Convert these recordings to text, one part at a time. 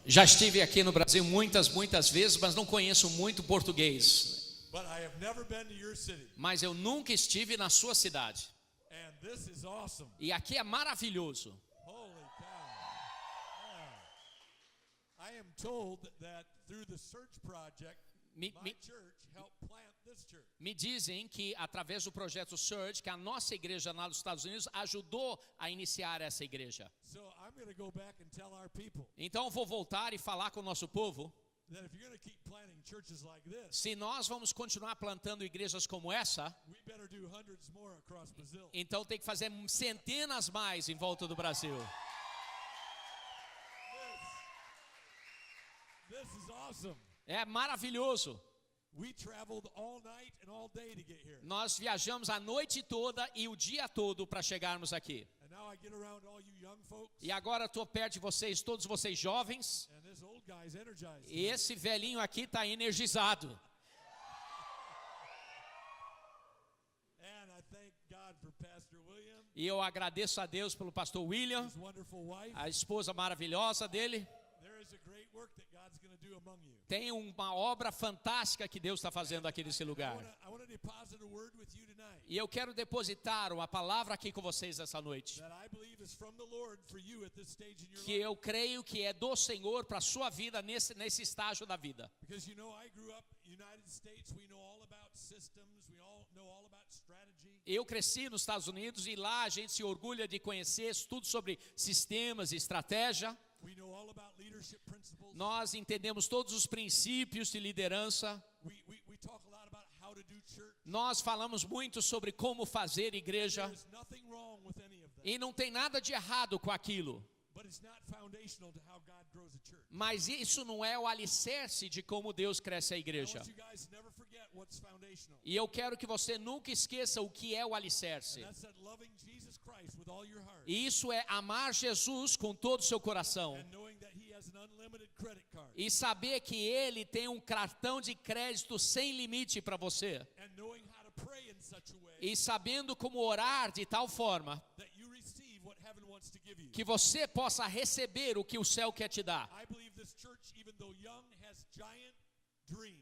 Já estive aqui no Brasil muitas vezes, mas não conheço muito português. Mas eu nunca estive na sua cidade. E aqui é maravilhoso. Me dizem que através do projeto Surge, que a nossa igreja lá nos Estados Unidos ajudou a iniciar essa igreja. Então eu vou voltar e falar com o nosso povo. Se nós vamos continuar plantando igrejas como essa, então tem que fazer centenas mais em volta do Brasil. É maravilhoso. Nós viajamos a noite toda e o dia todo para chegarmos aqui. E agora estou perto de vocês, todos vocês jovens. E esse velhinho aqui está energizado. E eu agradeço a Deus pelo pastor William, a esposa maravilhosa dele. Tem uma obra fantástica que Deus está fazendo aqui nesse lugar. E eu quero depositar uma palavra aqui com vocês essa noite, que eu creio que é do Senhor para a sua vida nesse estágio da vida. Eu cresci nos Estados Unidos e lá a gente se orgulha de conhecer tudo sobre sistemas e estratégia. Nós entendemos todos os princípios de liderança. Nós falamos muito sobre como fazer igreja. E não tem nada de errado com aquilo. Mas isso não é o alicerce de como Deus cresce a igreja. E eu quero que você nunca esqueça o que é o alicerce. E isso é amar Jesus com todo o seu coração. E saber que Ele tem um cartão de crédito sem limite para você. E sabendo como orar de tal forma que você possa receber o que o céu quer te dar.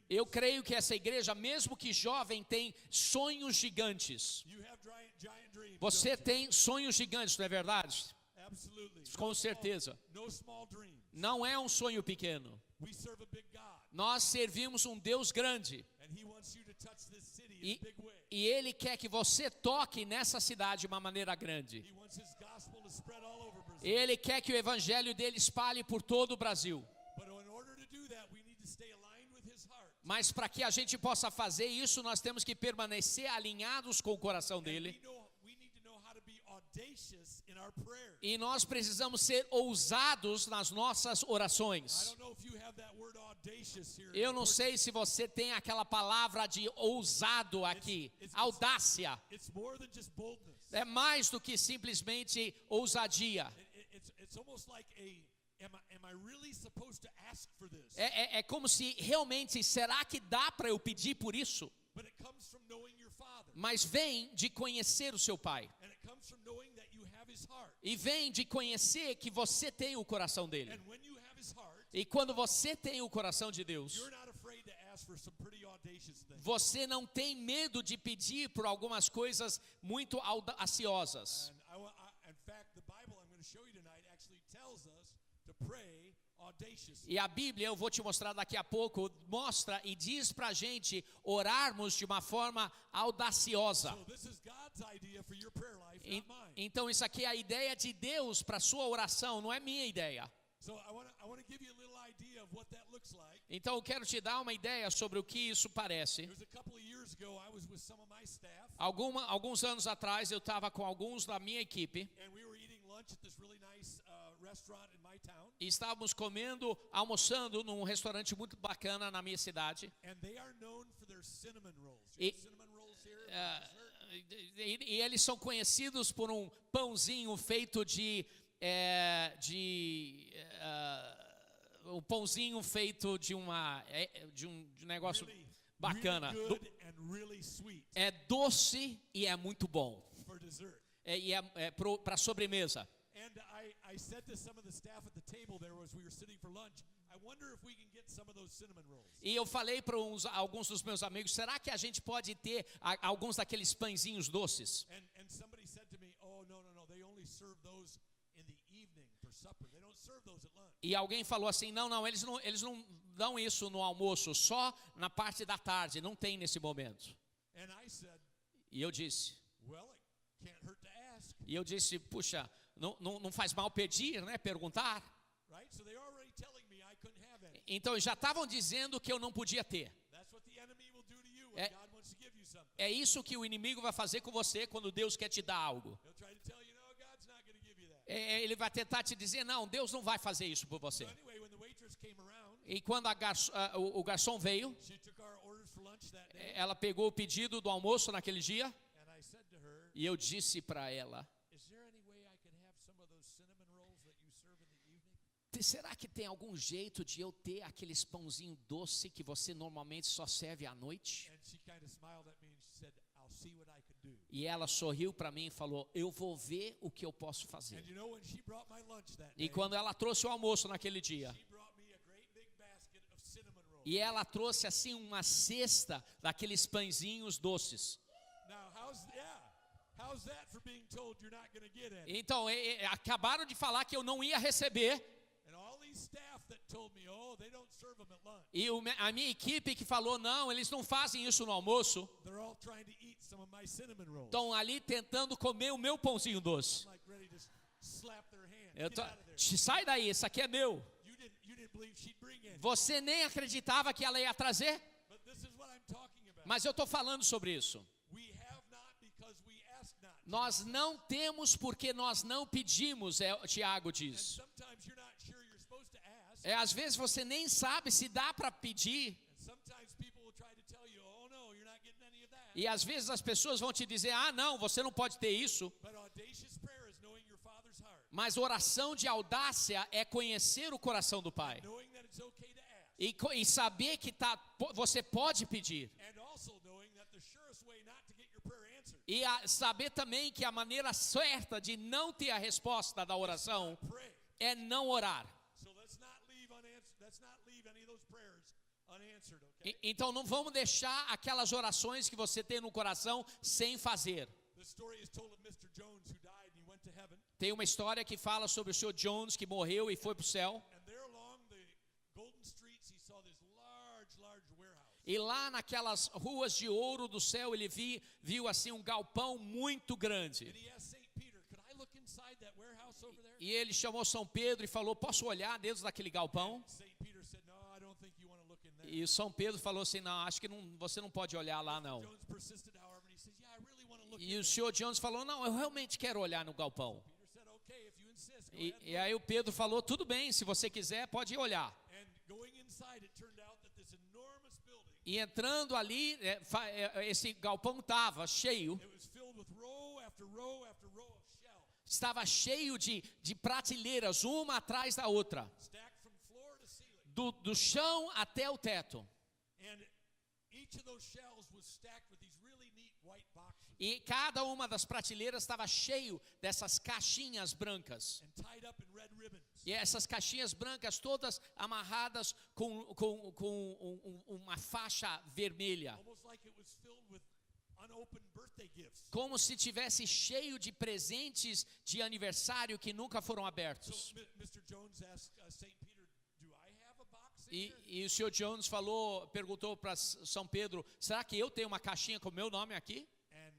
Eu creio que essa igreja, mesmo que jovem, tem sonhos gigantes. Você tem sonhos gigantes, não é verdade? Com certeza. Não é um sonho pequeno. Nós servimos um Deus grande. E Ele quer que você toque nessa cidade de uma maneira grande. Ele quer que o evangelho dele espalhe por todo o Brasil. Mas para que a gente possa fazer isso, nós temos que permanecer alinhados com o coração dele. E nós precisamos ser ousados nas nossas orações. Eu não sei se você tem aquela palavra de ousado aqui, audácia. É mais do que simplesmente ousadia. É como se realmente, será que dá para eu pedir por isso? Mas vem de conhecer o seu pai. E vem de conhecer que você tem o coração dele. E quando você tem o coração de Deus, você não tem medo de pedir por algumas coisas muito audaciosas. E a Bíblia, eu vou te mostrar daqui a pouco, mostra e diz pra gente orarmos de uma forma audaciosa. Então isso aqui é a ideia de Deus para sua oração, não é minha ideia. Então eu quero te dar uma ideia sobre o que isso parece. Alguns anos atrás eu estava com alguns da minha equipe. E estávamos almoçando num restaurante muito bacana na minha cidade. E eles são conhecidos por um pãozinho feito um pãozinho feito de um negócio bacana. É doce e é muito bom. para sobremesa. And I said to some of the staff at the table there as we were sitting for lunch, I wonder if we can get some of those cinnamon rolls. E eu falei para alguns dos meus amigos, será que a gente pode ter alguns daqueles pãezinhos doces? And somebody said to me, oh, no, they only serve those in the evening for supper. They don't serve those at lunch. E alguém falou assim, não, eles não dão isso no almoço, só na parte da tarde, não tem nesse momento. And I said, E eu disse, well, it can't hurt to ask. Puxa, não faz mal pedir, né, perguntar. Right? So they already telling me I couldn't have any. Então já estavam dizendo que eu não podia ter. That's what the enemy will do to you when God wants to give you something. É isso que o inimigo vai fazer com você quando Deus quer te dar algo. He'll try to tell you, no, God's not going to give you that. Ele vai tentar te dizer, não, Deus não vai fazer isso por você. So anyway, when the waitress came around, E quando o garçom veio, she took our orders for lunch that day. ela pegou o pedido do almoço naquele dia, And I said to her, e eu disse para ela, is there any way I can have some of those cinnamon rolls that you serve in the evening? será que tem algum jeito de eu ter aqueles pãozinho doce que você normalmente só serve à noite? And she kind of smiled at me and she said, I'll see what I can do. E ela sorriu para mim e falou, eu vou ver o que eu posso fazer. And you know, when she brought my lunch that day, E quando ela trouxe o almoço naquele dia, she brought me a great big basket of cinnamon rolls. e ela trouxe assim uma cesta daqueles pãezinhos doces. Now, how's that for being told you're not going to get any? Então, acabaram de falar que eu não ia receber. And all these staff that told me, oh, they don't serve them at lunch. E a minha equipe que falou, não, eles não fazem isso no almoço. They're all trying to eat some of my cinnamon rolls. Estão ali tentando comer o meu pãozinho doce. I'm like ready to slap their hand. Get out of there. Sai daí, isso aqui é meu. You didn't believe she'd bring any. Você nem acreditava que ela ia trazer? But this is what I'm talking about. Mas eu estou falando sobre isso. We have not because we ask not. Nós não temos porque nós não pedimos, Tiago And diz. sometimes you're not sure you're supposed to ask. Às vezes você nem sabe se dá para pedir. And sometimes people will try to tell you, oh no, you're not getting any of that. E às vezes as pessoas vão te dizer, não, você não pode ter isso. But audacious prayer is knowing your Father's heart. Mas oração de audácia é conhecer o coração do Pai. Knowing that it's okay to ask. E saber que você pode pedir. And also knowing that the surest way not to get your prayer answered. E saber também que a maneira certa de não ter a resposta da oração Pray. é não orar. So let's not leave any of those prayers unanswered, okay? Então não vamos deixar aquelas orações que você tem no coração sem fazer. The story is told of Mr. Jones who died and he went to heaven. Tem uma história que fala sobre o Sr. Jones que morreu e foi para o céu. And there along the golden streets he saw this large warehouse. E lá naquelas ruas de ouro do céu ele viu assim um galpão muito grande. And he asked St. Peter, could I look inside that warehouse over there? E ele chamou São Pedro e falou, posso olhar dentro daquele galpão? St. Peter said, no, I don't think you want to look in there. E o São Pedro falou assim, não, acho que você não pode olhar lá não. Jones persisted, however, and he says, yeah, I really want to look E in o there. Sr. Jones falou, não, eu realmente quero olhar no galpão. Peter said, okay, if you insist, go E ahead. aí o Pedro falou, tudo bem, se você quiser, pode ir olhar. And going inside, it turned out that this enormous building, E entrando ali, esse galpão estava cheio, it was filled with row after row after row of shelves, estava cheio de prateleiras, uma atrás da outra, stacked from floor to ceiling. do chão até o teto. And each of those shelves was stacked with these really neat white boxes E cada uma das prateleiras estava cheio dessas caixinhas brancas. and tied up in red ribbons. E essas caixinhas brancas todas amarradas com uma faixa vermelha. Almost like it was filled with unopened birthday gifts. Como se tivesse cheio de presentes de aniversário que nunca foram So abertos. Mr. Jones asked St. Peter, do I have a box in here? E o Sr. Jones perguntou para São Pedro, será que eu tenho uma caixinha com o meu nome aqui? And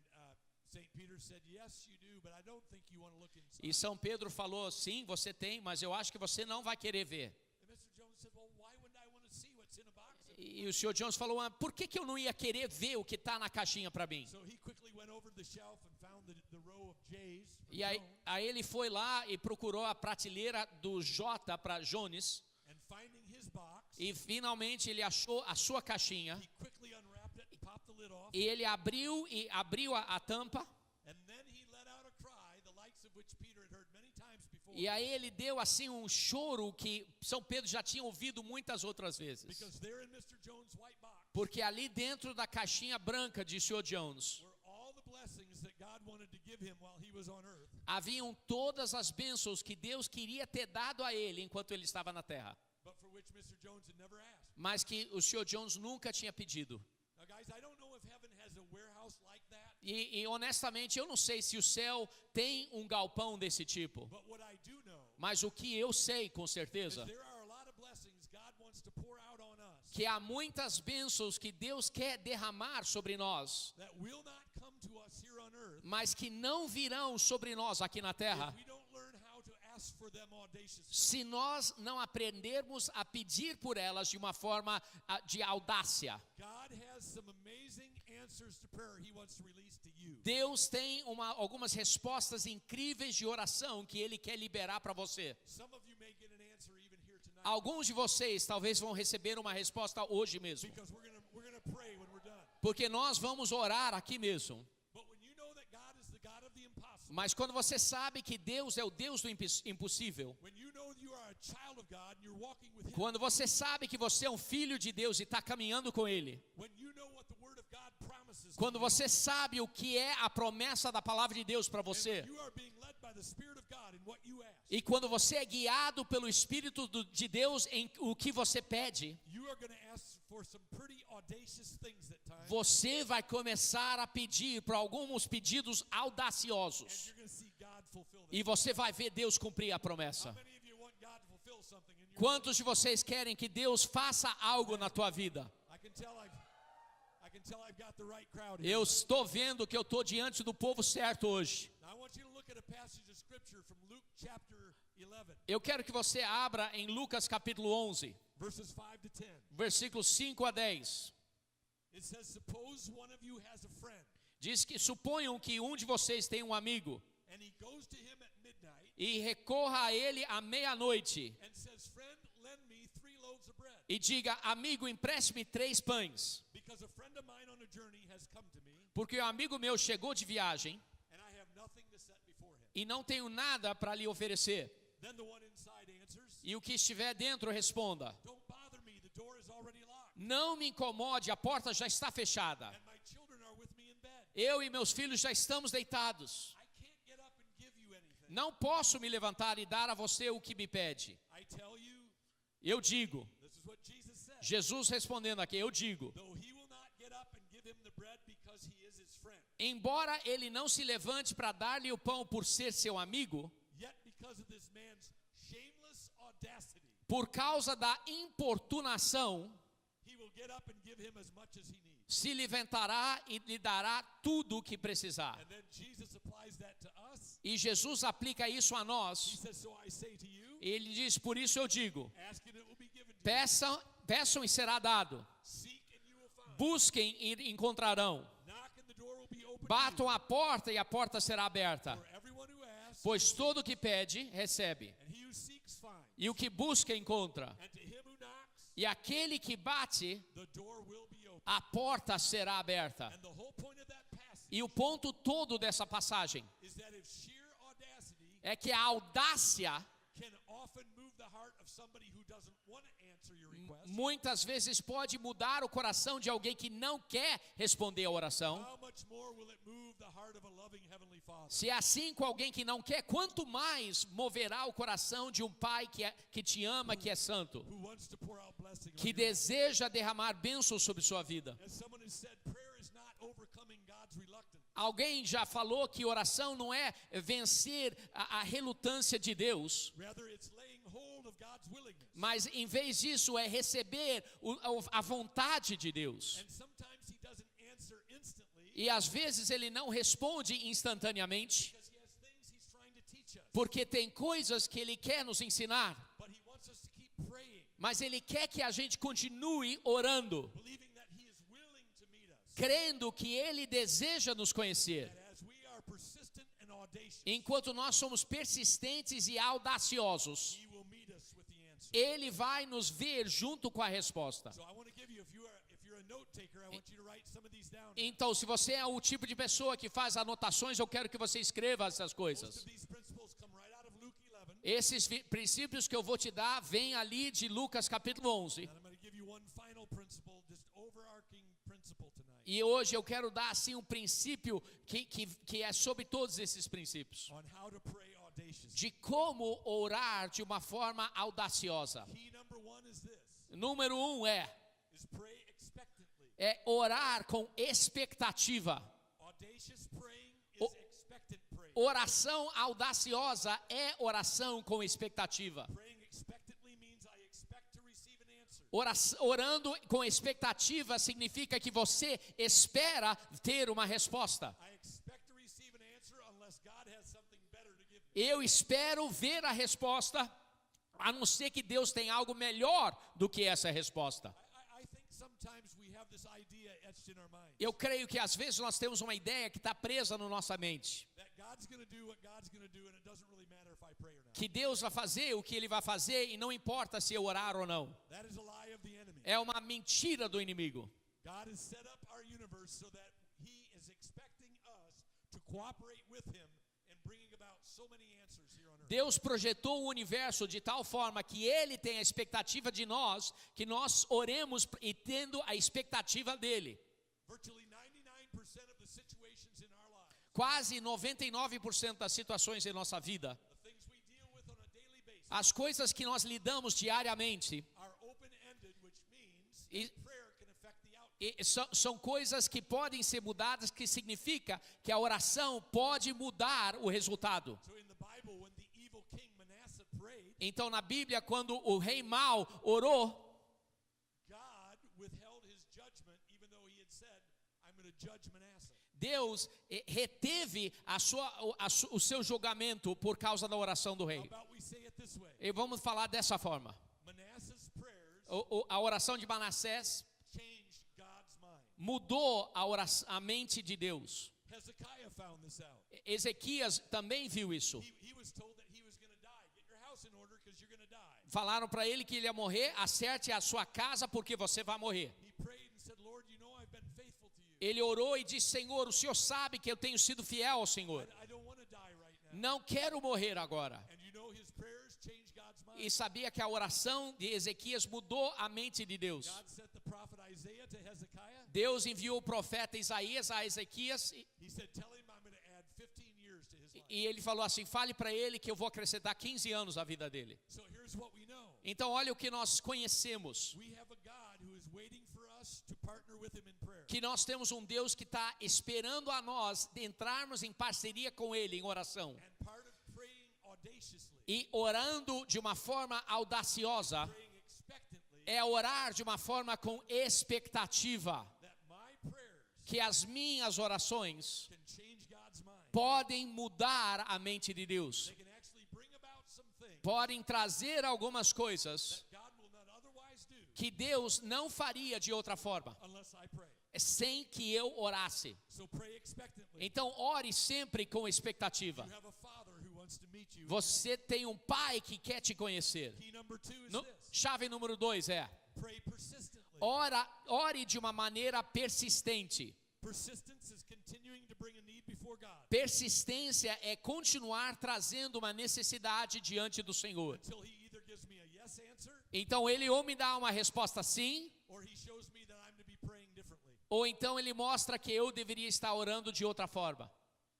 St. Peter said, yes, you do, but I don't think you want to look inside. E São Pedro falou, sim, você tem, mas eu acho que você não vai querer ver. And Mr. Jones said, well, why wouldn't I want to see what's in a box? E o Sr. Jones falou, por que eu não ia querer ver o que está na caixinha para mim? So he quickly went over to the shelf and found the row of J's. for E aí Joan, ele foi lá e procurou a prateleira do J para Jones. and finding his box, E finalmente ele achou a sua caixinha. he quickly unwrapped it and popped the lid off. E ele abriu a tampa. And then he let out a cry, the likes of which Peter had heard many times before. E aí ele deu assim um choro que São Pedro já tinha ouvido muitas outras vezes. Because there in Mr. Jones' white box Porque ali dentro da caixinha branca de Sr. Jones were all the blessings that God wanted to give him while he was on earth. Haviam todas as bênçãos que Deus queria ter dado a ele enquanto ele estava na terra, But for which Mr. Jones had never asked. mas que o Sr. Jones nunca tinha pedido. Now guys, I don't know if heaven has a warehouse like that. E honestamente eu não sei se o céu tem um galpão desse tipo, But what I do know mas o que eu sei com is certeza there are a lot of blessings God wants to pour out on us que há muitas bênçãos que Deus quer derramar sobre nós, that will not come to us here on earth mas que não virão sobre nós aqui na terra, if we don't learn how to ask for them audaciously. se nós não aprendermos a pedir por elas de uma forma de audácia. God has some amazing answers to prayer he wants to release to you. Deus tem algumas respostas incríveis de oração que Ele quer liberar para você. Some of you may get an answer even here tonight Alguns de vocês talvez vão receber uma resposta hoje mesmo, because we're going to pray when we're done. porque nós vamos orar aqui mesmo. But when you know that God is the God of the impossible, Mas quando você sabe que Deus é o Deus do impossível, when you know that you are a child of God and you're walking with him, quando você sabe que você é um filho de Deus e está caminhando com Ele, when you know what the word of God promises, quando você sabe o que é a promessa da palavra de Deus para você, you are being led by the Spirit of God in what you ask. e quando você é guiado pelo Espírito de Deus em o que você pede, You are going to ask for some pretty audacious things at times. você vai começar a pedir para alguns pedidos And audaciosos, you're going to see God fulfill them. e você vai ver Deus cumprir a promessa. How many of you want God to fulfill something in your Quantos de vocês querem que Deus faça algo na tua vida? life? I can tell I've got the right crowd here. Eu estou vendo que eu estou diante do povo certo hoje. Now I want you to look at a passage of scripture from Luke chapter 11, Eu quero que você abra em Lucas capítulo 11, verses 5 to 10. versículos 5 a 10. It says, suppose one of you has a friend, Diz que suponham que um de vocês tem um amigo and he goes to him at midnight e recorra a ele à meia-noite and says, friend, lend me 3 loaves of bread, e diga: amigo, empreste-me 3 pães, because a friend of mine on a journey has come to me, porque um amigo meu chegou de viagem and I have nothing to set before him. e não tenho nada para lhe oferecer. Then the one inside answers, E o que estiver dentro responda: don't bother me, the door is already locked, não me incomode, a porta já está fechada. and my children are with me in bed. Eu e meus filhos já estamos deitados. I can't get up and give you anything. Não posso me levantar e dar a você o que me pede. I tell you, Eu digo, this is what Jesus said, Jesus respondendo aqui, eu digo, though he will not get up and give him the bread because he is his friend, embora ele não se levante para dar-lhe o pão por ser seu amigo, yet because of this man's shameless audacity, por causa da importunação, he will get up and give him as much as he needs. se levantará e lhe dará tudo o que precisar. And then Jesus applies that to us. E Jesus aplica isso a He nós. says, so I say to you, Ele diz, por isso eu digo, ask and it will be given to you. peçam e será dado. Seek and you will find. Busquem e encontrarão. Knock and the door will be open to Batam you. a porta e a porta será aberta. For everyone who asks, Pois todo o que pede, recebe. and he who seeks finds. E o que busca, encontra. And to him who knocks, E aquele que bate, the door will be open. a porta será aberta. And the whole point of that passage E o ponto todo dessa passagem is that if sheer audacity é que a audácia can often move the heart of somebody who doesn't want to answer your request, muitas vezes pode mudar o coração de alguém que não quer responder a oração. how much more will it move the heart of a loving heavenly Father Se é assim com alguém que não quer, quanto mais moverá o coração de um pai que te ama, que é santo, who wants to pour out blessing on que your life? deseja derramar bênçãos sobre sua vida. As someone has said, prayer is not overcoming God's reluctance. Alguém já falou que oração não é vencer a relutância de Deus, Rather, it's laying hold of God's willingness. mas em vez disso é receber a vontade de Deus. And sometimes he doesn't answer instantly E às vezes ele não responde instantaneamente, because he has things he's trying to teach us. porque tem coisas que ele quer nos ensinar, But he wants us to keep praying, mas ele quer que a gente continue orando, believing that he is willing to meet us. crendo que ele deseja nos conhecer. That as we are persistent and audacious, Enquanto nós somos persistentes e audaciosos, he will meet us with the answer. ele vai nos ver junto com a resposta. So I want to give you, if you're a note taker, I want you to write some of these down. Então, se você é o tipo de pessoa que faz anotações, eu quero que você escreva essas Most coisas. of these principles come right out of Luke 11. Esses princípios que eu vou te dar vêm ali de Lucas capítulo 11. And I'm going to give you one final principle, just overarching principle tonight. E hoje eu quero dar assim um princípio que é sobre todos esses princípios. On how to pray audaciously. De como orar de uma forma audaciosa. Key number 1 is this. Número 1 Is pray expectantly. é orar com expectativa. Audacious praying is expectant praying. Oração audaciosa é oração com expectativa. Praying expectantly means I expect to receive an answer. Orando com expectativa significa que você espera ter uma resposta. I expect to receive an answer unless God has something better to give me. Eu espero ver a resposta, a não ser que Deus tenha algo melhor do que essa resposta. I think sometimes we have this idea etched in our minds. Eu creio que às vezes nós temos uma ideia que está presa na nossa mente. That God's going to do what God's going to do and it doesn't really matter if I pray or not. Que Deus vai fazer o que Ele vai fazer e não importa se eu orar ou não. That is a lie of the enemy. É uma mentira do inimigo. God has set up our universe so that He is expecting us to cooperate with Him in bringing about so many answers here on earth. Deus projetou o universo de tal forma que Ele tem a expectativa de nós, que nós oremos e tendo a expectativa dEle. Virtually 99% of the situations in our lives, Quase 99% das situações em nossa vida, the things we deal with on a daily basis, as coisas que nós lidamos diariamente, are open-ended, which means E- that prayer can affect the outcome. são coisas que podem ser mudadas, que significa que a oração pode mudar o resultado. So in the Bible, when the evil king Manasseh prayed, Então na Bíblia, quando o rei mau orou, God withheld his judgment even though he had said, I'm going to judge Manasseh. Deus reteve o seu julgamento por causa da oração do How rei. about we say it this way? E vamos falar dessa forma. Manasseh's prayers A oração de Manassés changed God's mind. mudou a mente de Deus. Hezekiah found this out. Ezequias também viu isso. He was told that he was going to die. Get your house in order because you're going to die. Falaram para ele que ele ia morrer. Acerte a sua casa porque você vai morrer. He prayed and said, Lord, you know I've been faithful to you. Ele orou e disse: Senhor, o Senhor sabe que eu tenho sido fiel ao Senhor. I don't want to die right now. Não quero morrer agora. And you know his prayers changed God's mind. E sabia que a oração de Ezequias mudou a mente de Deus. God sent the prophet Isaiah to Hezekiah. Deus enviou o profeta Isaías a Ezequias He said, tell him I'm going to add 15 years to his life. e ele falou assim: fale para ele que eu vou acrescentar 15 anos à vida dele. So here's what we know. Então olha o que nós conhecemos. We have a God who is waiting for us to partner with him in prayer. Que nós temos um Deus que está esperando a nós entrarmos em parceria com Ele em oração. And part of praying audaciously, E orando de uma forma audaciosa praying expectantly, é orar de uma forma com expectativa. that my prayers Que as minhas orações can change God's mind. podem mudar a mente de Deus. They can actually bring about some things Podem trazer algumas coisas that God will not otherwise do que Deus não faria de outra forma, unless I pray. sem que eu orasse. So pray expectantly. Então ore sempre com expectativa. You have a father who wants to meet you. Você tem um pai que quer te conhecer. Key number 2 is No- this. Chave número 2 é: Pray persistently. ore de uma maneira persistente. Persistence is continuing to bring a need before God Persistência é continuar trazendo uma necessidade diante do Senhor. until he either gives me a yes answer Então ele ou me dá uma resposta sim, or he shows me that I'm to be praying differently. ou então ele mostra que eu deveria estar orando de outra forma.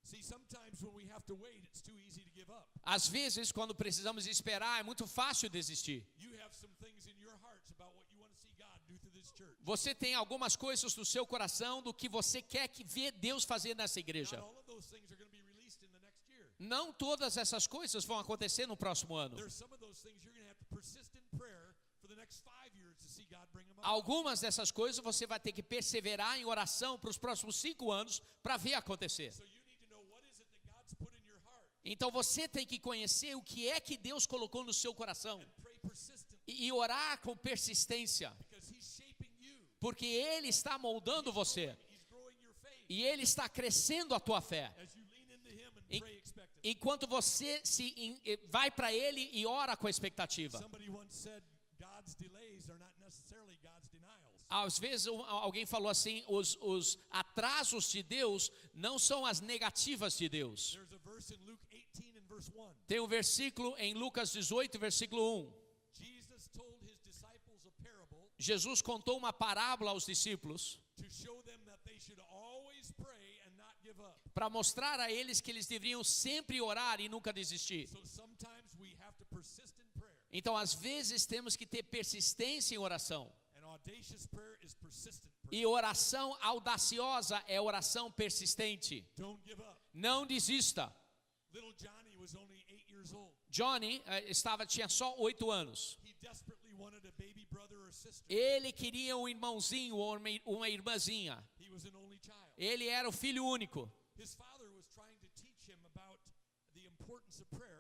See, sometimes when we have to wait, it's too easy to give up. Às vezes, quando precisamos esperar, é muito fácil desistir. You have some things in your hearts about what you want to see God do through this church. Você tem algumas coisas no seu coração do que você quer que ver Deus fazer nessa igreja. Not all of those things are going to be released in the next year. Não todas essas coisas vão acontecer no próximo ano. There's some of those things you're going to have to persist in prayer for the next 5 years to see God bring them up. Algumas dessas coisas você vai ter que perseverar em oração para os próximos 5 anos para ver acontecer. So you need to know what is it that God's put in your heart Então você tem que conhecer o que é que Deus colocou no seu coração and pray persistently e orar com persistência, because he's shaping you. porque Ele está moldando você He's growing your faith e Ele está crescendo a tua fé. as you lean into him and E- pray expectantly. Enquanto você vai para Ele e ora com expectativa. Somebody once said God's delays are not necessarily God's denials. Às vezes alguém falou assim: os atrasos de Deus não são as negativas de Deus. There's a verse in Luke 18 and verse 1. Tem um versículo em Lucas 18, versículo 1. Jesus told his disciples a parable Jesus contou uma parábola aos discípulos to show them that they Para mostrar a eles que eles deveriam sempre orar e nunca desistir. Então, às vezes, temos que ter persistência em oração. E oração audaciosa é oração persistente. Não desista. Johnny tinha só 8 anos. Ele queria um irmãozinho ou uma irmãzinha. Ele era o filho único.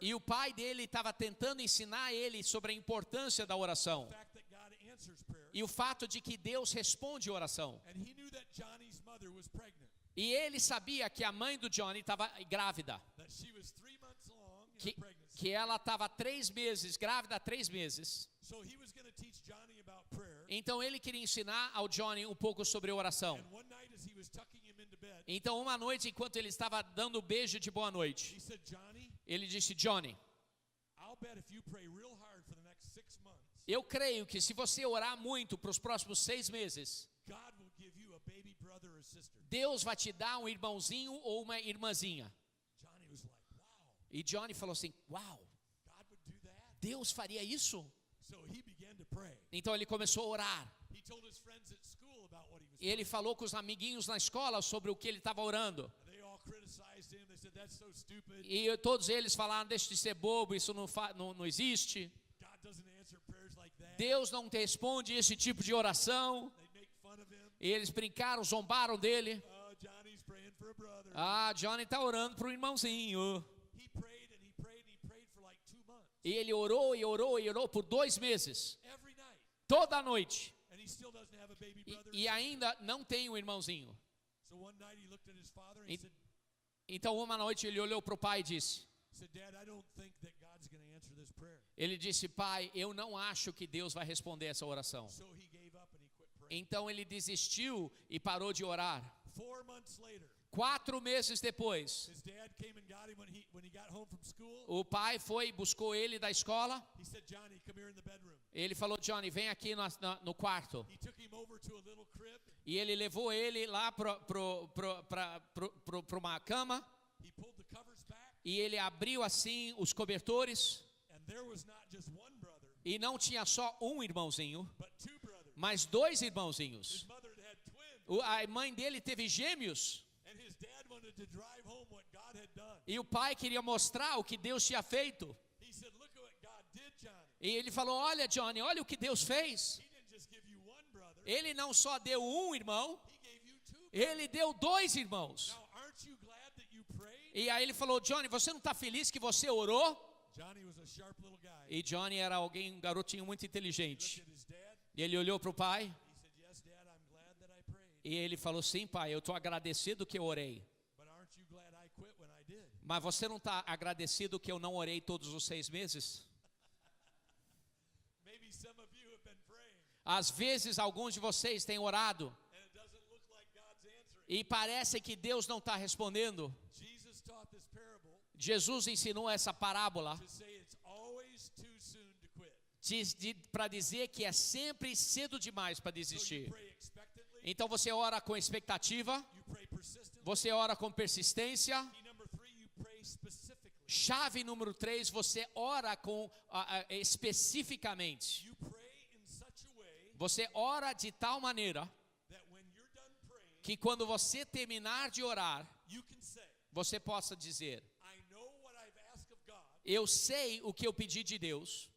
E o pai dele estava tentando ensinar ele sobre a importância da oração. E o fato de que Deus responde oração. E ele sabia que a mãe do Johnny estava grávida. Que ela estava 3 meses, grávida há 3 meses. Então ele queria ensinar ao Johnny um pouco sobre oração. Então uma noite, enquanto ele estava dando um beijo de boa noite, ele disse: Johnny, eu creio que se você orar muito para os próximos 6 meses, Deus vai te dar um irmãozinho ou uma irmãzinha. E Johnny falou assim: uau, Deus faria isso? Então ele começou a orar. E ele falou com os amiguinhos na escola sobre o que ele estava orando. E todos eles falaram: deixa de ser bobo, isso não existe. Deus não te responde esse tipo de oração. E eles brincaram, zombaram dele. Johnny está orando para o irmãozinho. E ele orou e orou e orou por 2 meses. Toda noite. E ainda não tem um irmãozinho. Então uma noite ele olhou para o pai e disse: ele disse: pai, eu não acho que Deus vai responder essa oração. Então ele desistiu e parou de orar. 4 meses depois, o pai foi e buscou ele da escola. Ele falou: Johnny, vem aqui no quarto. E ele levou ele lá para uma cama. E ele abriu assim os cobertores. E não tinha só um irmãozinho, mas 2 irmãozinhos. A mãe dele teve gêmeos. E o pai queria mostrar o que Deus tinha feito. E ele falou: olha, Johnny, olha o que Deus fez. Ele não só deu um irmão, ele deu 2 irmãos. E aí ele falou: Johnny, você não está feliz que você orou? E Johnny era um garotinho muito inteligente. E ele olhou para o pai. E ele falou: sim, pai, eu estou agradecido que eu orei. Mas você não está agradecido que eu não orei todos os 6 meses? Às vezes alguns de vocês têm orado e parece que Deus não está respondendo. Jesus ensinou essa parábola para dizer que é sempre cedo demais para desistir. Então você ora com expectativa, você ora com persistência. Chave número 3, você ora especificamente. Você ora de tal maneira que quando você terminar de orar, você possa dizer: eu sei o que eu pedi de Deus,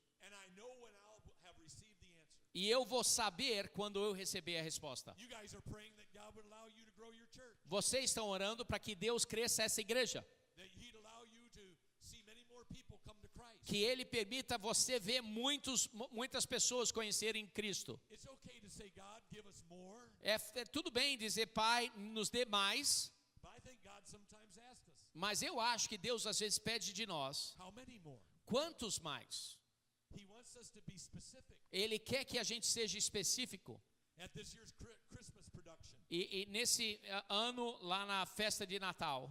e eu vou saber quando eu receber a resposta. Vocês estão orando para que Deus cresça essa igreja, que Ele permita você ver muitas pessoas conhecerem Cristo. É tudo bem dizer: Pai, nos dê mais. Mas eu acho que Deus às vezes pede de nós: quantos mais? Ele quer que a gente seja específico. E nesse ano, lá na festa de Natal,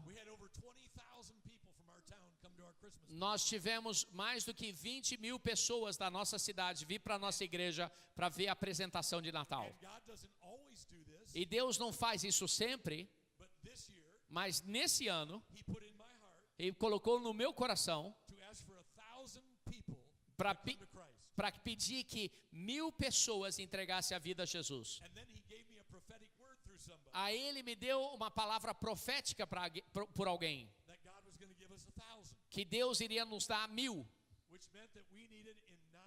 Christmas. Nós tivemos mais do que 20 mil pessoas da nossa cidade vir para a nossa igreja para ver a apresentação de Natal. And God doesn't always do this, E Deus não faz isso sempre, but this year, mas nesse ano, He put in my heart Ele colocou no meu coração to ask for 1,000 people para to come to Christ. pedir que 1000 pessoas entregassem a vida a Jesus. And then He gave me a prophetic word through somebody Aí Ele me deu uma palavra profética por alguém, that God was going to give us 1,000, que Deus iria nos dar 1000. which meant that we needed in 9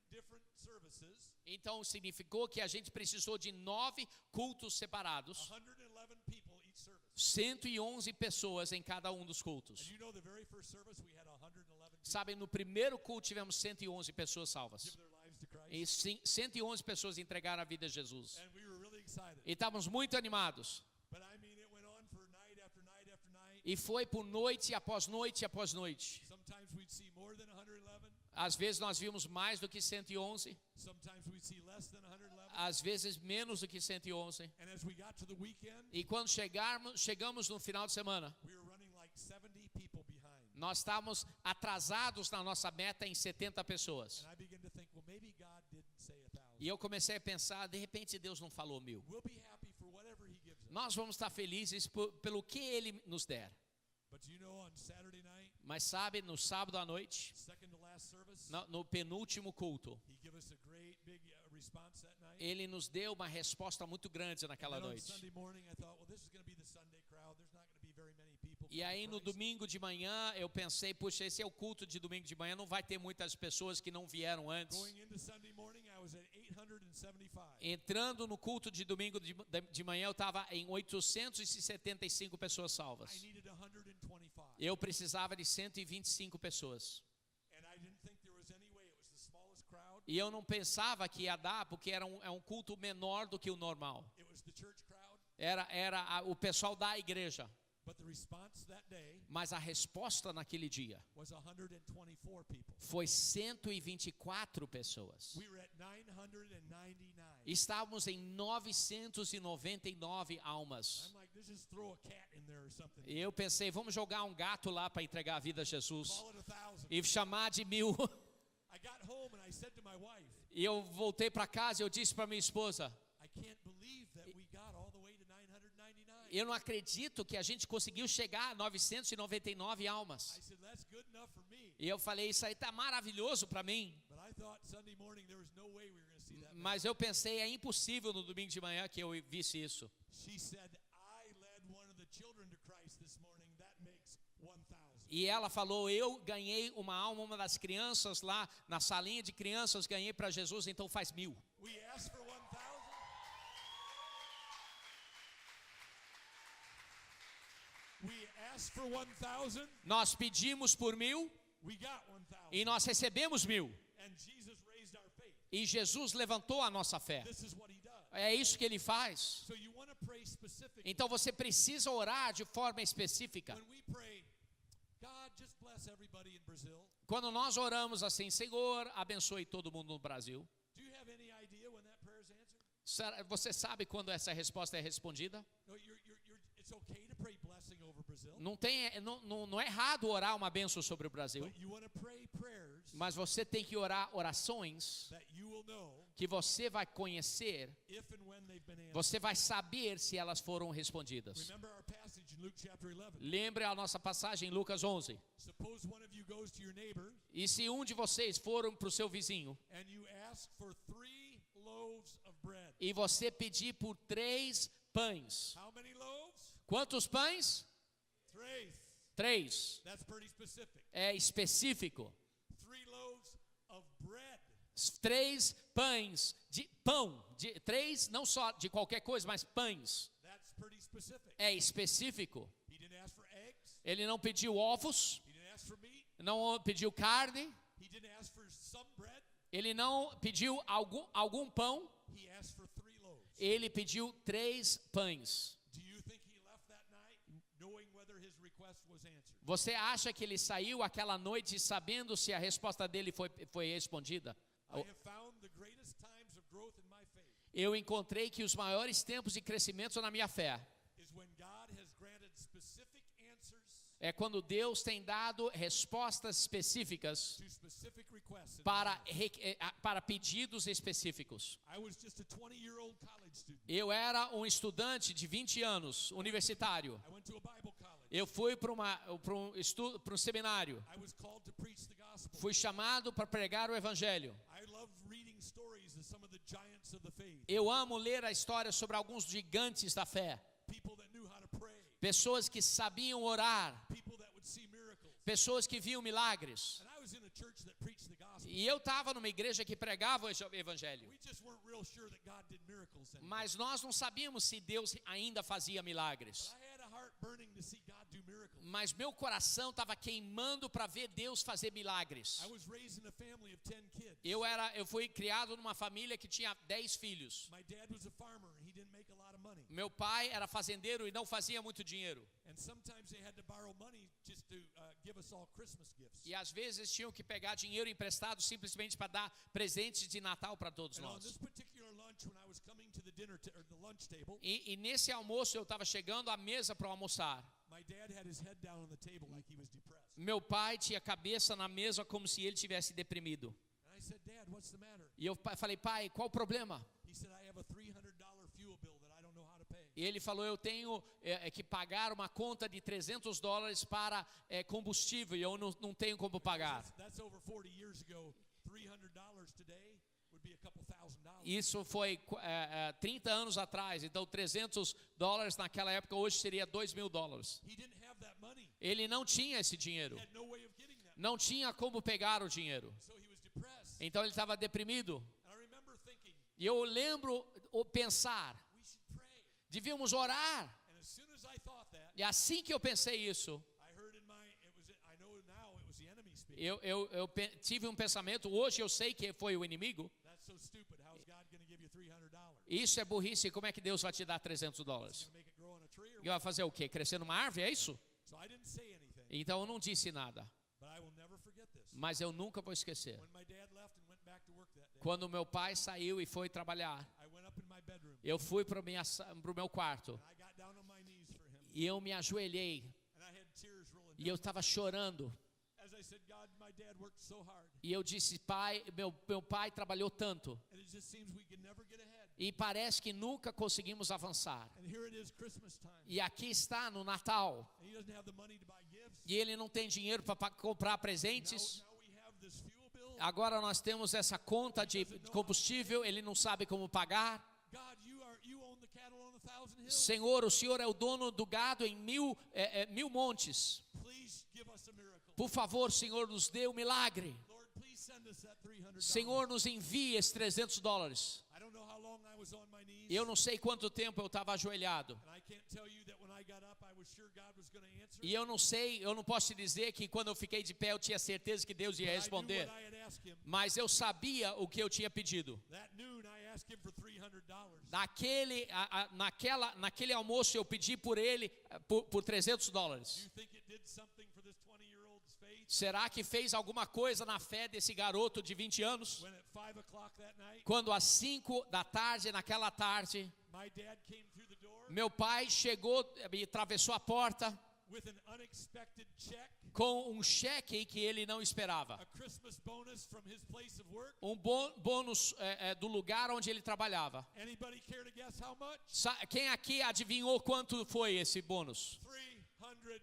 different services Então significou que a gente precisou de 9 cultos separados, 111 people each service. 111 pessoas em cada um dos And cultos. you know, the very first service we had 111 people Sabe, no primeiro culto tivemos 111 pessoas salvas. give their lives to Christ. E 111 pessoas entregaram a vida a Jesus. And we were really excited. E estávamos muito animados. But I mean, it went on for night after night after night. E foi por noite após noite após noite. Sometimes we'd see more than 111. Às vezes nós vimos mais do que 111, Sometimes we'd see less than 111. às vezes menos do que 111. And as we got to the weekend, E quando chegamos no final de semana, we were running like 70 people behind. nós estávamos atrasados na nossa meta em 70 pessoas. And I began to think, well, maybe God didn't say 1,000. E eu comecei a pensar, de repente Deus não falou 1000. We'll be happy for whatever He gives us. Nós vamos estar felizes pelo que Ele nos der. But you know, on Saturday night, Mas sabe, no sábado à noite, second to last service, no penúltimo culto, He gave us a great big response that night. Ele nos deu uma resposta muito grande And naquela then on noite. Sunday morning, I thought, well, this is going to be the Sunday crowd. There's not going to be very many people. E aí no coming to Christ. domingo de manhã eu pensei, puxa, esse é o culto de domingo de manhã, não vai ter muitas pessoas que não vieram antes. Going into Sunday morning, I was at 875. Entrando no culto de domingo de manhã eu estava em 875 pessoas I salvas. needed 125. Eu precisava de 125 pessoas. And I didn't think there was any way. It was the smallest crowd. E eu não pensava que ia dar, porque era um culto menor do que o normal. It was the church crowd. Era o pessoal da igreja. But the response that day Mas a resposta naquele dia was 124 people. foi 124 pessoas. We were at 999. Estávamos em 999 almas. I'm like, let's just throw a cat in there or something. E eu pensei, vamos jogar um gato lá para entregar a vida a Jesus. Call it 1,000. E chamar de 1000. I got home and I said to my wife, E eu voltei para casa e eu disse para minha esposa, I can't believe that we got all the way to 999. eu não acredito que a gente conseguiu chegar a 999 almas. I said, that's good enough for me. E eu falei, isso aí está maravilhoso para mim. But I thought Sunday morning there was no way we were going to see that. Mas eu pensei, é impossível no domingo de manhã que eu visse isso. She said, I led one of the children to Christ this morning. That makes 1,000. E ela falou, eu ganhei uma alma, uma das crianças lá na salinha de crianças, ganhei para Jesus, então faz 1000. We asked for 1,000. We asked for 1,000. Nós pedimos por 1000 We got 1,000. e nós recebemos 1000. And Jesus raised our faith. E Jesus levantou a nossa fé. This is what He does. É isso que Ele faz. So you want to pray specifically. Então você precisa orar de forma específica. When we pray, God, just bless everybody in Brazil. Quando nós oramos assim, Senhor, abençoe todo mundo no Brasil. Do you have any idea when that prayer is answered? Você sabe quando essa resposta é respondida? No, it's okay to pray blessing over Brazil. Não é errado orar uma bênção sobre o Brasil, But you want to pray prayers mas você tem que orar orações that you will know que você vai conhecer, if and when they've been answered. você vai saber se elas foram respondidas. Remember our passage in Luke chapter 11. Lembre a nossa passagem em Lucas 11. Suppose one of you goes to your neighbor E se um de vocês for para o seu vizinho and you ask for 3 loaves of bread. e você pedir por 3 pães. How many loaves? Quantos pães? 3. 3. That's pretty specific. É específico. 3 loaves of bread. 3 pães de pão. 3 não só de qualquer coisa, mas pães. That's pretty specific. É específico. He didn't ask for eggs. Ele não pediu ovos, He didn't ask for meat. não pediu carne, He didn't ask for some bread. ele não pediu algum pão, He asked for 3 loaves. ele pediu 3 pães. Do you think he left that night knowing whether his request was answered? Você acha que ele saiu aquela noite sabendo se a resposta dele foi respondida? I have found the greatest times of growth in my faith Eu encontrei que os maiores tempos de crescimento na minha fé is when God has granted specific answers é quando Deus tem dado respostas específicas to specific requests. para pedidos específicos. I was just a 20-year-old college student. Eu era um estudante de 20 anos, universitário. I went to a Bible college. Eu fui para um seminário. I was called to preach the gospel. Fui chamado para pregar o evangelho. I loved reading stories of some of the giants of the faith. Eu amo ler a história sobre alguns gigantes da fé. People that knew how to pray. Pessoas que sabiam orar. People that would see miracles. Pessoas que viam milagres. And I was in a church that preached the gospel. E eu estava numa igreja que pregava o evangelho. We just weren't real sure that God did miracles anymore. Mas nós não sabíamos se Deus ainda fazia milagres. But I had a heart burning to see God do miracles. Mas meu coração estava queimando para ver Deus fazer milagres. I was raised in a family of 10 kids. Eu fui criado numa família que tinha 10 filhos. My dad was a farmer. He didn't make a lot of money. Meu pai era fazendeiro e não fazia muito dinheiro. And sometimes they had to borrow money just to give us all Christmas gifts. E às vezes tinham que pegar dinheiro emprestado simplesmente para dar presentes de Natal para todos And on nós. this particular lunch, when I was coming to the or the lunch table, E nesse almoço eu estava chegando à mesa para almoçar. my dad had his head down on the table like he was depressed. Meu pai tinha a cabeça na mesa como se ele tivesse deprimido. And I said, Dad, what's the matter? E eu falei, pai, qual o problema? He said, I have a $300 fuel bill that I don't know how to pay. E ele falou, eu tenho que pagar uma conta de $300 para combustível e eu não tenho como pagar. That's over 40 years ago. $300 today would be a couple $1,000. Isso foi 30 anos atrás, então $300 naquela época hoje seria $2.000. He didn't have that money. Ele não tinha esse dinheiro, He had no way of getting that. não tinha como pegar o dinheiro. So he was depressed. Então ele estava deprimido. And I remember thinking, E eu lembro pensar, we should pray. devíamos orar. And as soon as I thought that, E assim que eu pensei isso, I heard in my, I know now it was the enemy speaking. eu tive um pensamento, hoje eu sei que foi o inimigo. That's so stupid. How's God going to give you $300? Isso é burrice, como é que Deus vai te dar $300? Going to make it grow on a tree or E vai fazer o quê? Crescer numa árvore, é isso? So I didn't say anything, Então eu não disse nada, but I will never forget this. mas eu nunca vou esquecer. When my dad left and went back to work that day, Quando meu pai saiu e foi trabalhar, I went up in my bedroom eu fui para o meu quarto and I got down on my knees for him. e eu me ajoelhei And I had tears rolling e eu down. estava chorando. As I said, God, my dad worked so hard. E eu disse, pai, meu pai trabalhou tanto And it just seems we can never get ahead. e parece que nunca conseguimos avançar. And here it is Christmas time. E aqui está no Natal And he doesn't have the money to buy gifts. e ele não tem dinheiro para comprar presentes. Now we have this fuel bill. Agora nós temos essa conta de combustível, ele não sabe como pagar. God, you own the cattle on 1,000 hills. Senhor, o Senhor é o dono do gado em mil montes. Please give us a miracle. Por favor, Senhor, nos dê um milagre. Lord, please send us that $300. Senhor, nos envie esses $300. I don't know how long I was on my knees. Eu não sei quanto tempo eu estava ajoelhado. And I can't tell you that when I got up, I was sure God was going to answer. E eu não sei, eu não posso te dizer que quando eu fiquei de pé eu tinha certeza que Deus ia But I knew responder. what I had asked him. Mas eu sabia o que eu tinha pedido. That noon, I asked him for $300. Naquele almoço eu pedi por ele por $300. Do you think it did something for this 20-year-old's faith? Será que fez alguma coisa na fé desse garoto de 20 anos? When at 5 o'clock that night, Quando às 5 da tarde, naquela tarde, my dad came through the door meu pai chegou e atravessou a porta with an unexpected check, com um cheque que ele não esperava. a Christmas bonus from his place of work. Um bônus do lugar onde ele trabalhava. Anybody care to guess how much? Quem aqui adivinhou quanto foi esse bônus? $300.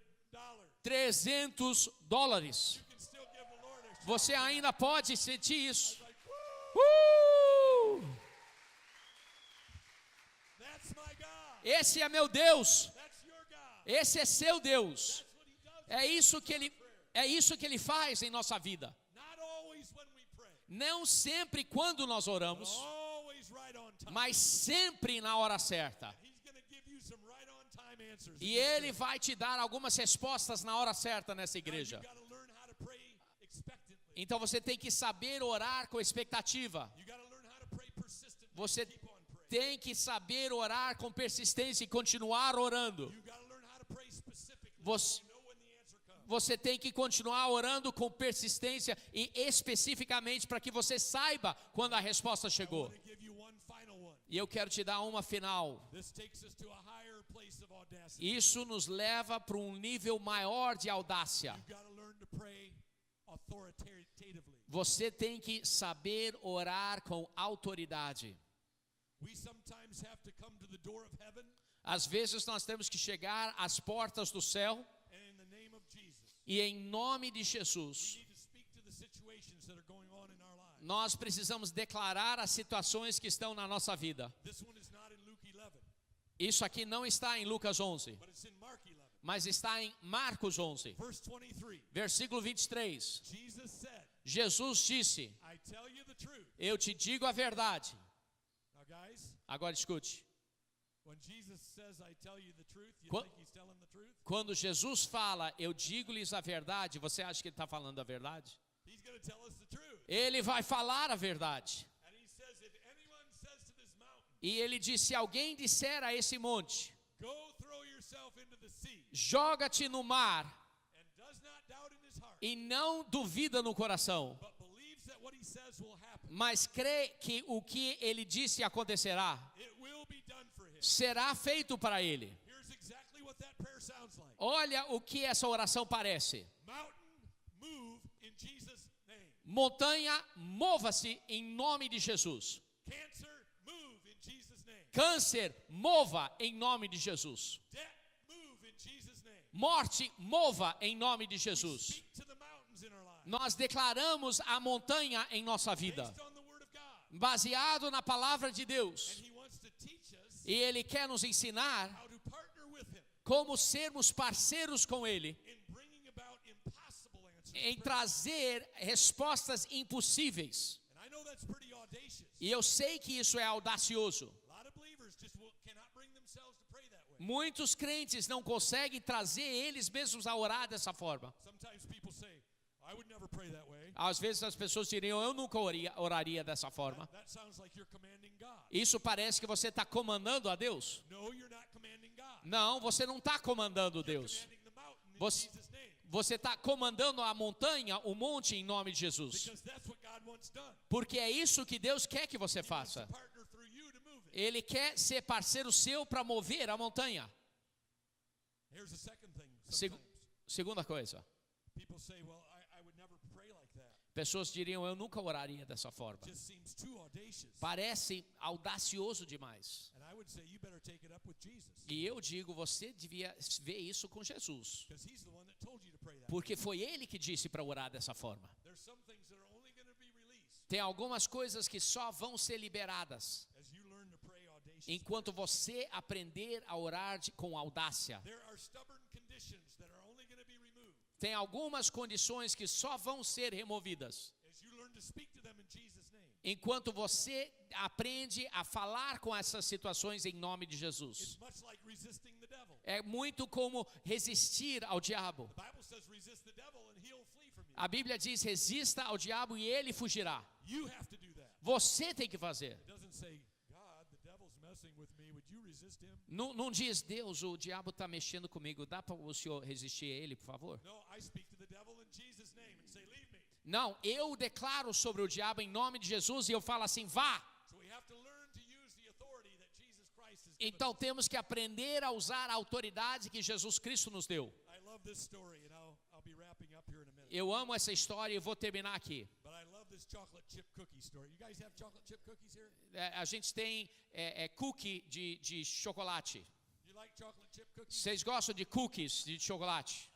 $300. You can still give the Lord a shout. Você ainda pode sentir isso. Like, woo, that's my God. Esse é meu Deus. That's your God. Esse é seu Deus. That's what he does. É isso que ele faz em nossa vida. Not always when we pray, Não sempre quando nós but oramos, always right on time. mas sempre na hora certa. He's going to give you some right on time answers. E ele vai te dar algumas respostas na hora certa nessa igreja. You got to learn how to pray expectantly. Então você tem que saber orar com expectativa. You got to learn how to pray persistently. Você Keep on praying. tem que saber orar com persistência e continuar orando. You got to learn how to pray specifically. Você- So you know when the answer comes. Você tem que continuar orando com persistência e especificamente para que você saiba quando a resposta I chegou. want to give you one final one. E eu quero te dar uma final. This takes us to a higher place of audacity. Isso nos leva para um nível maior de audácia. You've got to learn to pray authoritatively. Você tem que saber orar com autoridade. We sometimes have to come to the door of heaven, Às vezes nós temos que chegar às portas do céu and in the name of Jesus, e em nome de we Jesus, need to speak to the situations that are going on in our lives. nós precisamos declarar as situações que estão na nossa vida. This one is not in Luke 11, Isso aqui não está em Lucas 11, but it's in Mark 11. mas está em Marcos 11, Verse 23, versículo 23. Jesus said, Jesus disse: I tell you the truth. eu te digo a verdade. Now guys, Agora escute. when Jesus says I tell you the truth, you Qu- think he's telling the truth? Quando Jesus fala, eu digo-lhes a verdade, você acha que ele está falando a verdade? He's going to tell us the truth. Ele vai falar a verdade. And he says, if anyone says to this mountain, E ele disse: se alguém disser a esse monte, go throw yourself into the sea, joga-te no mar, and does not doubt in his heart, e não duvida no coração, but believes that what he says will happen, mas crê que o que ele disse acontecerá, it will be done for him. será feito para ele. Here's exactly what that prayer sounds like. Olha o que essa oração parece. Mountain, move in Jesus' name. Montanha, mova-se em nome de Jesus. Cancer, move in Jesus' name. Câncer, mova em nome de Jesus. Debt, move in Jesus' name. Morte, mova em nome de Jesus. Speak to the mountains in our lives. Nós declaramos a montanha em nossa vida, Based on the word of God. baseado na palavra de Deus. And he wants to teach us E Ele quer nos ensinar how to partner with him como sermos parceiros com Ele, in bringing about impossible answers. em trazer respostas impossíveis. And I know that's pretty audacious. E eu sei que isso é audacioso. A lot of believers just cannot bring themselves to pray that way. Muitos crentes não conseguem trazer eles mesmos a orar dessa forma. Sometimes people say, I would never pray that way. Às vezes as pessoas diriam: eu nunca oraria dessa forma. That sounds like you're commanding God. Isso parece que você está comandando a Deus. No, you're not commanding God. Não, você não está comandando Deus. Commanding the mountain in Você- Jesus' name. Você está comandando a montanha, o monte, em nome de Jesus. Because that's what God wants done. Porque é isso que Deus quer que você faça. To partner through you to move it. Ele quer ser parceiro seu para mover a montanha. Here's the second thing. Seg- Sometimes Segunda coisa. people say, well, I would never pray like that. Pessoas diriam: eu nunca oraria dessa forma. It just seems too audacious. Parece audacioso demais. And I would say you better take it up with Jesus. E eu digo, você devia ver isso com Jesus. Because he's the one that told you to pray that way. Porque foi Ele que disse para orar dessa forma. There's some things that are only going to be released Tem algumas coisas que só vão ser liberadas as you learn to pray audaciously. enquanto você aprender a orar com audácia. There are stubborn conditions that are only going to be removed Tem algumas condições que só vão ser removidas as you learn to speak to them in Jesus' name. enquanto você aprende a falar com essas situações em nome de It's Jesus. much like resisting the devil. É muito como resistir ao diabo. The Bible says resist the devil and he'll flee from you. A Bíblia diz: resista ao diabo e ele fugirá. You have to do that. Você tem que fazer. It doesn't say, God, the devil's messing with me. Would you resist him? Não diz: Deus, o diabo está mexendo comigo, dá para o senhor resistir a ele, por favor? No, I speak to the devil in Jesus' name and say, leave me. Não, eu declaro sobre o diabo em nome de Jesus e eu falo assim: vá. So we have to learn to use the authority that Jesus Christ has given Então temos que aprender a usar a autoridade que Jesus Cristo nos deu. us. I love this story, and I'll be wrapping up here in a minute. Eu amo essa história e vou terminar aqui. But I love this chocolate chip cookie story. You guys have chocolate chip cookies here? A gente tem cookie de chocolate. You like chocolate chip cookies? Vocês gostam de cookies de chocolate?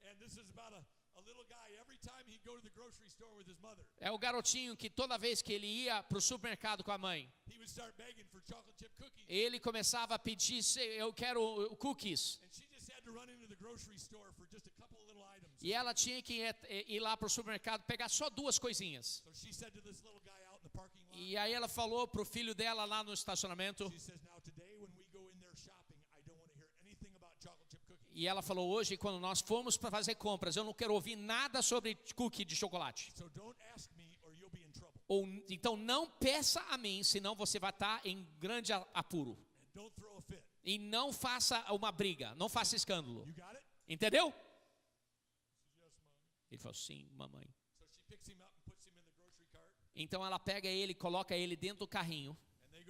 And this is about a little guy. Every time he'd go to the grocery store with his mother, É o garotinho que toda vez que ele ia para o supermercado com a mãe, he would start begging for chocolate chip cookies. ele começava a pedir: eu quero cookies. And she just had to run into the grocery store for just a couple of little items. E ela tinha que ir lá para o supermercado pegar só duas coisinhas. So she said to this little guy out in the parking lot, E aí ela falou pro filho dela lá no estacionamento. she says, now today when we go in there shopping, I don't want to hear anything about chocolate chip cookies. E ela falou: hoje, quando nós formos para fazer compras, eu não quero ouvir nada sobre cookie de chocolate. So don't ask me or you'll be in trouble. Ou então não peça a mim, senão você vai estar em grande apuro. And don't throw a fit. E não faça uma briga, não faça escândalo. You got it? Entendeu? Yes, mom. Ele falou: sim, mamãe. So she picks him up and puts him in the grocery cart. Então ela pega ele, coloca ele dentro do carrinho. And they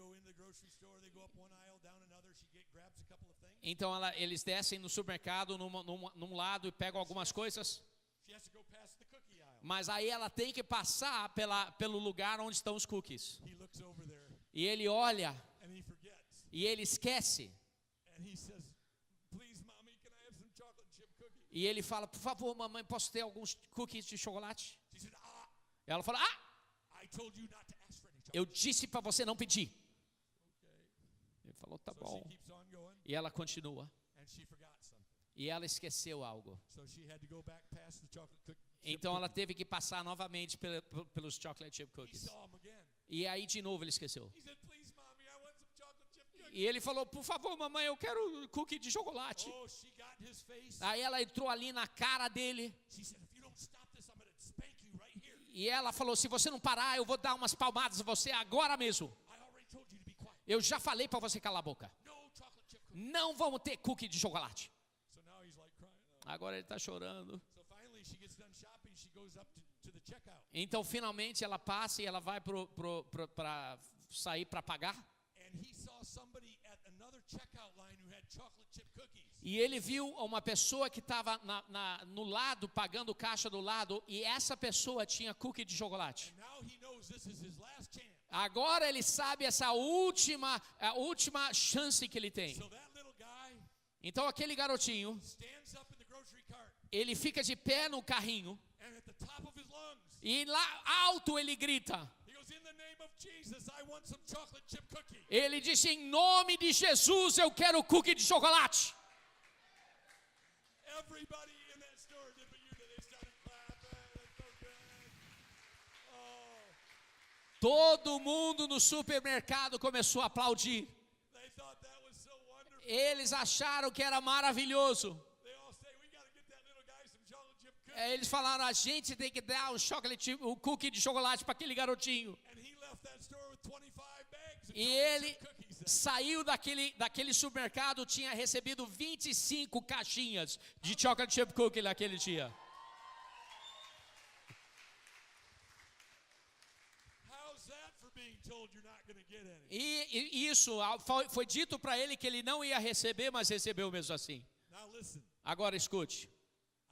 Então eles descem no supermercado num lado e pegam algumas coisas. She has to go past the cookie aisle. Mas aí ela tem que passar pelo lugar onde estão os cookies. He looks over there E ele olha and he forgets. e ele esquece. And he says, "Please, mommy, can I have some chocolate chip cookies?" E ele fala, por favor, mamãe, posso ter alguns cookies de chocolate? She said, E ela fala, I told you not to ask for any chocolate. eu disse para você não pedir. Ele falou, tá So bom. she keeps on going, E ela continua. and she forgot something. E ela esqueceu algo. So she had to go back past the chocolate chip Então ela cookie. teve que passar novamente pelos chocolate chip He cookies. saw him again. E aí de novo ele esqueceu. He said, "Please, mommy, I want some chocolate chip cookies." E ele falou, por favor, mamãe, eu quero cookie de chocolate. Oh, she got in his face. Aí ela entrou ali na cara dele. She said, "If you don't stop this, I'm going to spank you right here." E ela falou, se você não parar, eu vou dar umas palmadas em você agora mesmo. I already told you to be quiet. Eu já falei para você calar a boca. No chocolate chip cookies. Não vamos ter cookie de chocolate. So now he's like crying out. Agora ele está chorando. So finally she gets done shopping, she goes up to the checkout. Então finalmente ela passa e ela vai para sair para pagar. And he saw somebody at another checkout line who had chocolate chip cookies. E ele viu uma pessoa que estava no lado, pagando caixa do lado, e essa pessoa tinha cookie de chocolate. And now he knows this is his last chance. Agora ele sabe a última chance que ele tem. So that little guy Então aquele garotinho, stands up in the grocery cart, ele fica de pé no carrinho, and at the top of his lungs, e lá alto ele grita. he goes, "In the name of Jesus, I want some chocolate chip cookie." Ele disse, em nome de Jesus, eu quero cookie de chocolate. Everybody in that store did what you did. They started clapping. That's so good. Oh, Todo mundo no supermercado começou a aplaudir. they thought that was so wonderful. Eles acharam que era maravilhoso. They all say, "We got to get that little guy some chocolate chip cookie." Eles falaram, a gente tem que dar um cookie de chocolate para aquele garotinho. And he left that store with 25 bags of E chocolate ele chip cookies. saiu daquele supermercado, tinha recebido 25 caixinhas de chocolate chip cookie naquele dia. How's that for being told you're not going to get any? E isso foi dito para ele que ele não ia receber, mas recebeu mesmo assim. Now listen, Agora escute,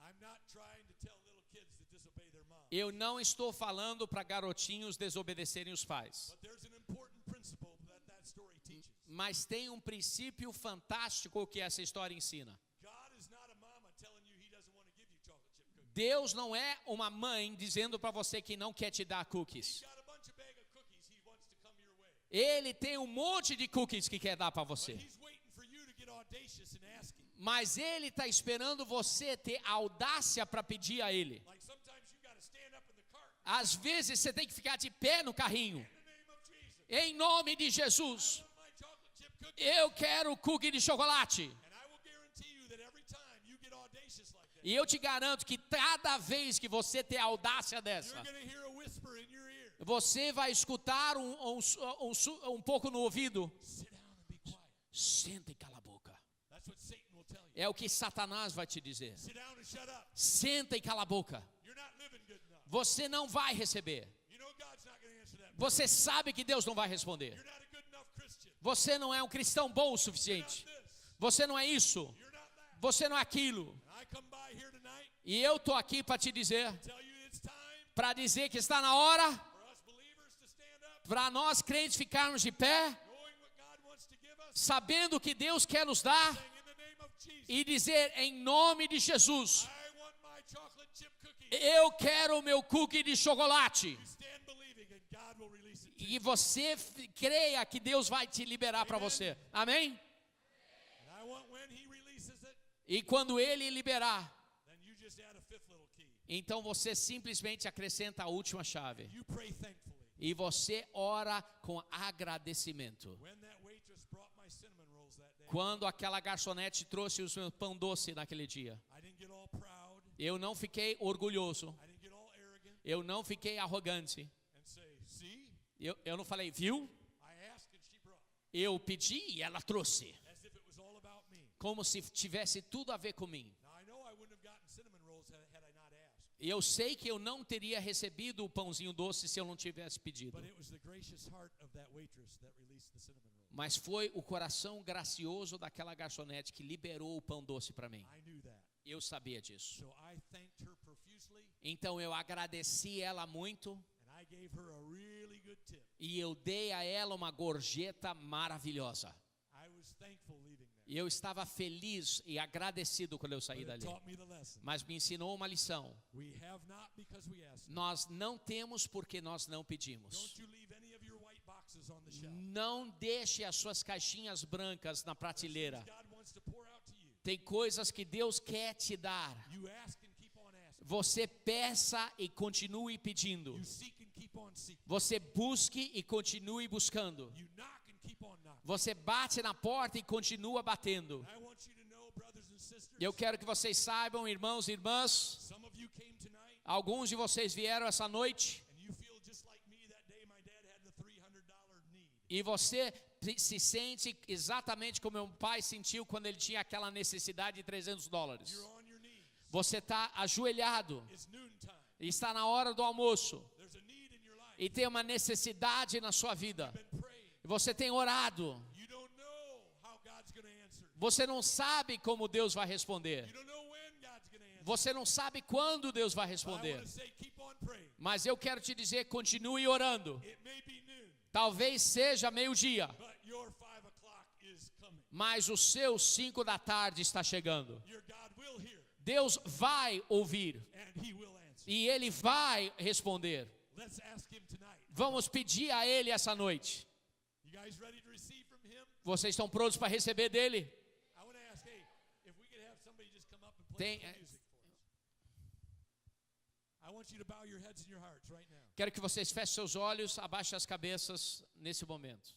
I'm not trying to tell little kids to disobey their mom. eu não estou falando para garotinhos desobedecerem os pais. But there's an important principle that story teaches. Mas tem um princípio fantástico que essa história ensina. God is not a mama telling you he doesn't want to give you chocolate chip cookies. Deus não é uma mãe dizendo para você que não quer te dar He's cookies. got a bunch of bag of cookies he wants to come your way. Ele tem um monte de cookies que quer dar para But você. he's waiting for you to get audacious and ask him. Mas ele está esperando você ter audácia para pedir a ele. Like sometimes you got to stand up in the cart. Às vezes você tem que ficar de pé no carrinho. In the name of Jesus. Em nome de Jesus, I want my chocolate chip cookies. eu quero cookie de chocolate. And I will guarantee you that every time you get audacious like that, E eu te garanto que cada vez que você ter audácia dessa, you're going to hear a whisper in your ear. você vai escutar um pouco no ouvido. Sit down and be quiet. Senta e cala a boca. That's what Satan will tell you. É o que Satanás vai te dizer. Sit down and shut up. Senta e cala a boca. You're not living good enough. Você não vai receber. You know God's not going to answer that. Você sabe que Deus não vai responder. You're not a good enough Christian. Você não é um cristão bom o You're not suficiente. this. Você não é isso. You're not that. Você não é aquilo. And I come by here tonight E eu tô aqui para te dizer, to tell you it's time para dizer que está na hora for us believers to stand up, para nós crentes ficarmos de pé, knowing what God wants to give us, sabendo o que Deus quer nos dar saying in the name of Jesus, e dizer em nome de Jesus, I want my chocolate chip cookie. eu quero o meu cookie de chocolate. You stand believing and God will release it to you. E você creia que Deus vai te liberar para você. Amém? And I want when he releases it, E quando ele liberar, then you just add a fifth little key. então você simplesmente acrescenta a última chave. You pray thankfully. E você ora com agradecimento. When that waitress brought my cinnamon rolls that day, Quando aquela garçonete trouxe o seu pão doce naquele dia, I didn't get all proud. eu não fiquei orgulhoso, I didn't get all arrogant eu não fiquei arrogante, and say, see, eu não falei, viu? I asked and she brought. Eu pedi e ela trouxe, As if it was all about me. como se tivesse tudo a ver com mim. Now I know I wouldn't have gotten cinnamon rolls had I not asked. E eu sei que eu não teria recebido o pãozinho doce se eu não tivesse pedido. But it was the gracious heart of that waitress that released the cinnamon rolls. Mas foi o coração gracioso daquela garçonete que liberou o pão doce para mim. I knew that. Eu sabia disso. So I thanked her profusely, Então eu agradeci ela muito and I gave her a really good tip. e eu dei a ela uma gorjeta maravilhosa. I was thankful leaving there. E eu estava feliz e agradecido quando eu saí But it dali. taught me the lesson. Mas me ensinou uma lição. We have not because we ask. Nós não temos porque nós não pedimos. Don't you leave any of your white boxes on the shelf. Não deixe as suas caixinhas brancas na prateleira. God wants to pour out to you. Tem coisas que Deus quer te dar. You ask and keep on asking. Você peça e continue pedindo. You seek and keep on seeking. Você busque e continue buscando. You knock and keep on knocking. Você bate na porta e continua batendo. I want you to know, brothers and sisters, Eu quero que vocês saibam, irmãos e irmãs, some of you came tonight alguns de vocês vieram essa noite and you feel just like me that day my dad had the $300 need. e você se sente exatamente como meu pai sentiu quando ele tinha aquela necessidade de $300. You're on your knees. Você está ajoelhado It's noontime. e está na hora do almoço There's a need in your life. e tem uma necessidade na sua vida. Been praying. E você tem orado. You don't know how God's going to answer. Você não sabe como Deus vai responder. You don't know when God's going to answer. Você não sabe quando Deus vai But I responder. want to say keep on praying. Mas eu quero te dizer, continue orando. It may be noon, Talvez seja meio-dia, but your 5 o'clock is coming. mas o seu 5 da tarde está chegando. Your God will hear Deus vai ouvir and he will answer. e Ele vai responder. Let's ask him tonight. Vamos pedir a Ele essa noite. You guys ready to receive from him? Vocês estão prontos para receber dele? I want to ask, hey, if we could have somebody just come up and play Tem- some music for us. I want you to bow your heads and your hearts right now. Quero que vocês fechem seus olhos, abaixem as cabeças nesse momento.